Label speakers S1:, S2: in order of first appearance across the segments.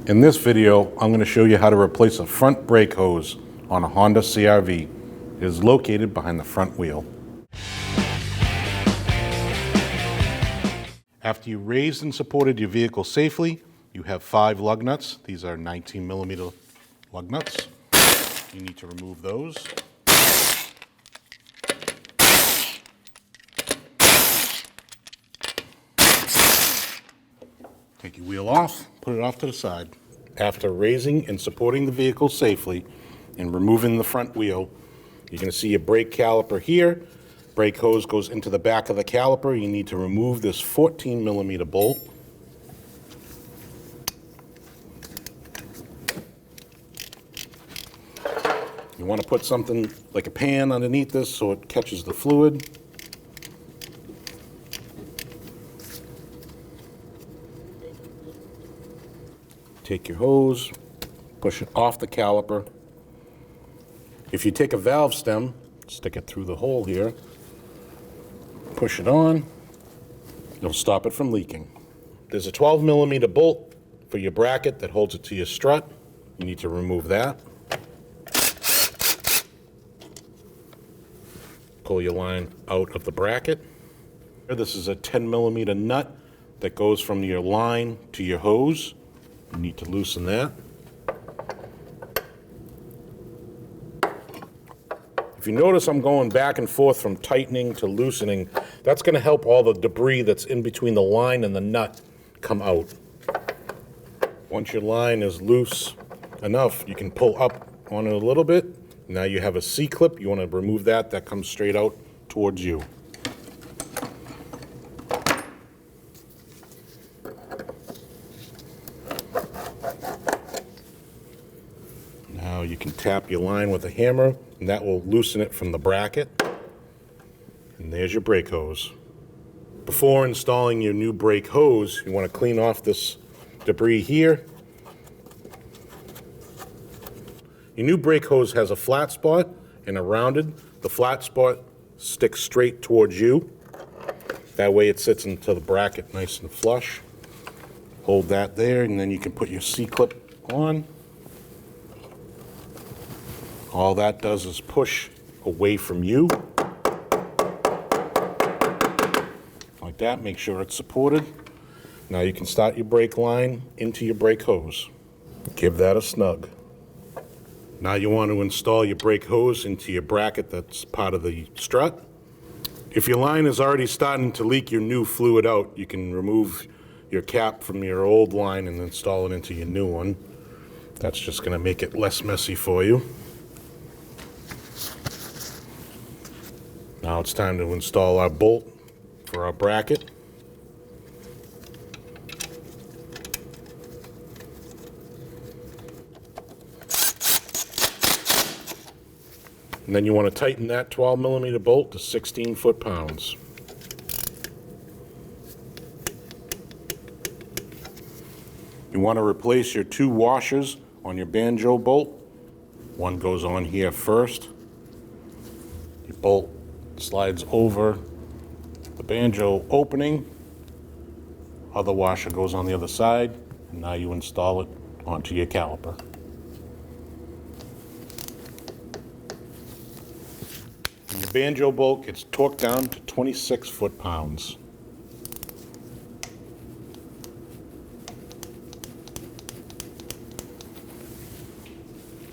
S1: In this video, I'm going to show you how to replace a front brake hose on a Honda CR-V. It is located behind the front wheel. After you raised and supported your vehicle safely, you have 5 lug nuts. These are 19mm lug nuts. You need to remove those. Take your wheel off, put it off to the side. After raising and supporting the vehicle safely and removing the front wheel, you're going to see your brake caliper here. Brake hose goes into the back of the caliper. You need to remove this 14mm bolt. You want to put something like a pan underneath this so it catches the fluid. Take your hose, push it off the caliper. If you take a valve stem, stick it through the hole here, push it on, it'll stop it from leaking. There's a 12mm bolt for your bracket that holds it to your strut. You need to remove that. Pull your line out of the bracket. This is a 10mm nut that goes from your line to your hose. You need to loosen that. If you notice I'm going back and forth from tightening to loosening, that's going to help all the debris that's in between the line and the nut come out. Once your line is loose enough, you can pull up on it a little bit. Now you have a C-clip. You want to remove that. That comes straight out towards you. Now you can tap your line with a hammer, and that will loosen it from the bracket. And there's your brake hose. Before installing your new brake hose, you want to clean off this debris here. Your new brake hose has a flat spot and a rounded. The flat spot sticks straight towards you. That way it sits into the bracket nice and flush. Hold that there, and then you can put your C-clip on. All that does is push away from you. Like that, make sure it's supported. Now you can start your brake line into your brake hose. Give that a snug. Now you want to install your brake hose into your bracket that's part of the strut. If your line is already starting to leak your new fluid out, you can remove your cap from your old line and install it into your new one. That's just going to make it less messy for you. Now it's time to install our bolt for our bracket. And then you want to tighten that 12mm bolt to 16 foot-pounds. You want to replace your 2 washers on your banjo bolt. One goes on here first. Your bolt slides over the banjo opening. Other washer goes on the other side. And now you install it onto your caliper. The banjo bolt gets torqued down to 26 foot-pounds.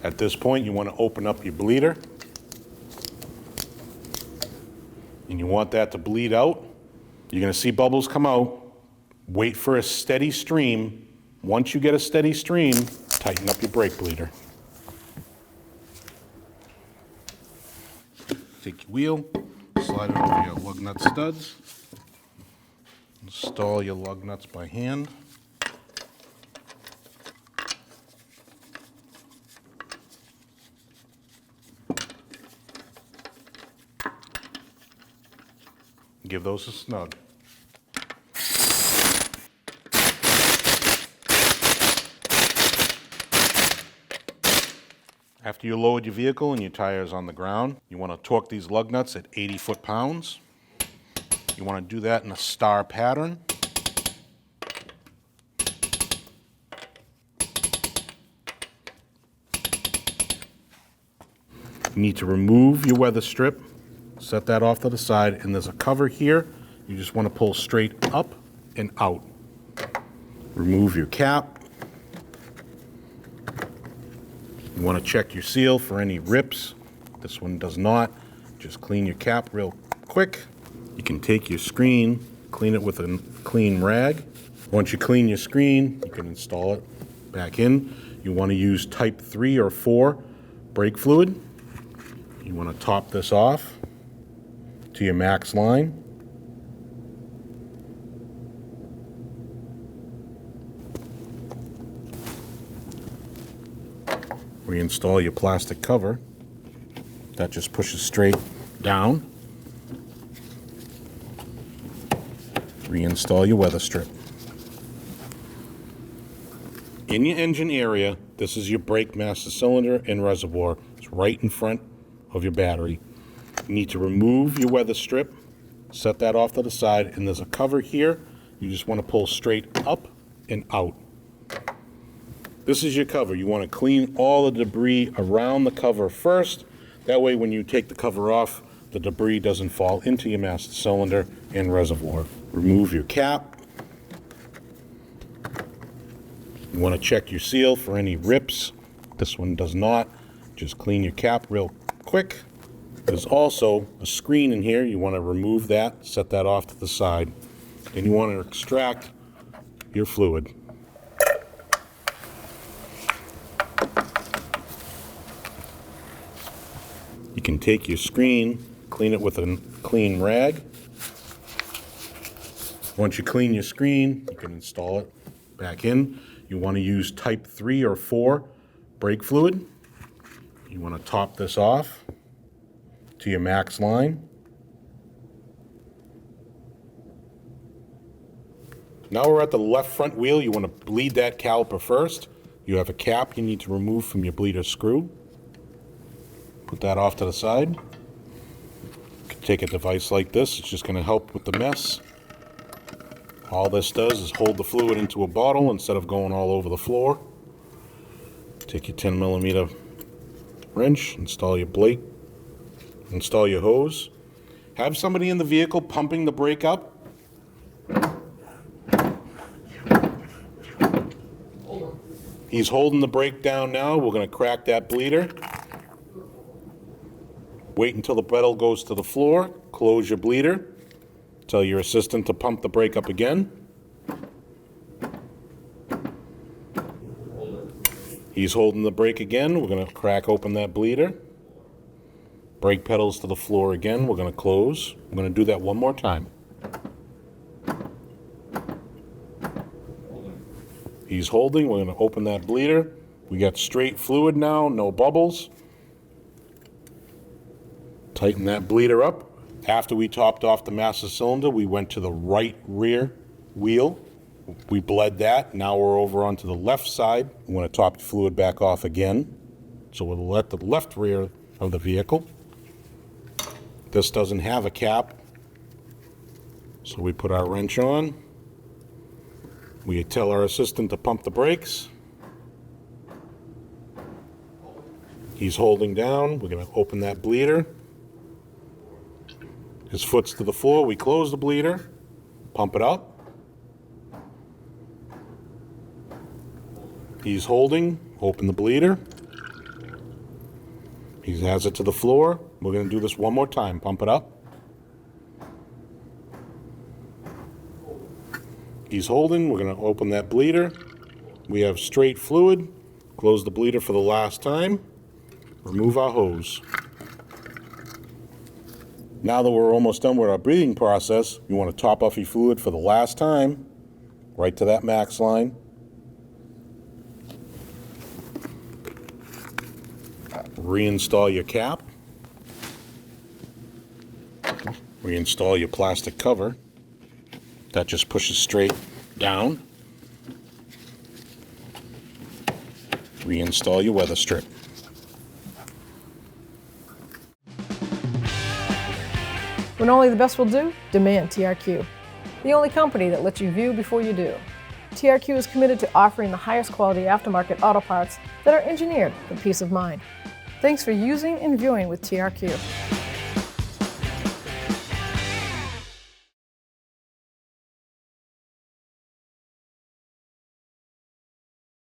S1: At this point, you want to open up your bleeder. And you want that to bleed out. You're going to see bubbles come out. Wait for a steady stream. Once you get a steady stream, tighten up your brake bleeder. Take your wheel, slide it over your lug nut studs. Install your lug nuts by hand. Give those a snug. After you load your vehicle and your tires on the ground, you want to torque these lug nuts at 80 foot-pounds. You want to do that in a star pattern. You need to remove your weather strip, set that off to the side, and there's a cover here. You just want to pull straight up and out. Remove your cap. You want to check your seal for any rips. This one does not. Just clean your cap real quick. You can take your screen, clean it with a clean rag. Once you clean your screen, you can install it back in. You want to use type 3 or 4 brake fluid. You want to top this off to your max line. Reinstall your plastic cover. That just pushes straight down. Reinstall your weather strip. In your engine area, this is your brake master cylinder and reservoir. It's right in front of your battery. You need to remove your weather strip, set that off to the side, and there's a cover here. You just want to pull straight up and out. This is your cover. You want to clean all the debris around the cover first. That way when you take the cover off, the debris doesn't fall into your master cylinder and reservoir. Remove your cap. You want to check your seal for any rips. This one does not. Just clean your cap real quick. There's also a screen in here. You want to remove that, set that off to the side. Then you want to extract your fluid. You can take your screen, clean it with a clean rag. Once you clean your screen, you can install it back in. You want to use type 3 or 4 brake fluid. You want to top this off to your max line. Now we're at the left front wheel. You want to bleed that caliper first. You have a cap you need to remove from your bleeder screw. Put that off to the side. You can take a device like this. It's just going to help with the mess. All this does is hold the fluid into a bottle instead of going all over the floor. Take your 10mm wrench, install your blade, install your hose. Have somebody in the vehicle pumping the brake up. He's holding the brake down now. We're going to crack that bleeder. Wait until the pedal goes to the floor. Close your bleeder. Tell your assistant to pump the brake up again. He's holding the brake again. We're going to crack open that bleeder. Brake pedals to the floor again. We're going to close. I'm going to do that one more time. He's holding. We're going to open that bleeder. We got straight fluid now, no bubbles. Tighten that bleeder up. After we topped off the master cylinder, we went to the right rear wheel. We bled that. Now we're over onto the left side. We want to top the fluid back off again. So we'll let the left rear of the vehicle. This doesn't have a cap. So we put our wrench on. We tell our assistant to pump the brakes. He's holding down. We're going to open that bleeder. His foot's to the floor. We close the bleeder. Pump it up. He's holding. Open the bleeder. He has it to the floor. We're going to do this one more time. Pump it up. He's holding. We're going to open that bleeder. We have straight fluid. Close the bleeder for the last time. Remove our hose. Now that we're almost done with our breathing process, you want to top off your fluid for the last time, right to that max line. Reinstall your cap. Reinstall your plastic cover. That just pushes straight down. Reinstall your weather strip.
S2: When only the best will do, demand TRQ. The only company that lets you view before you do. TRQ is committed to offering the highest quality aftermarket auto parts that are engineered for peace of mind. Thanks for using and viewing with TRQ.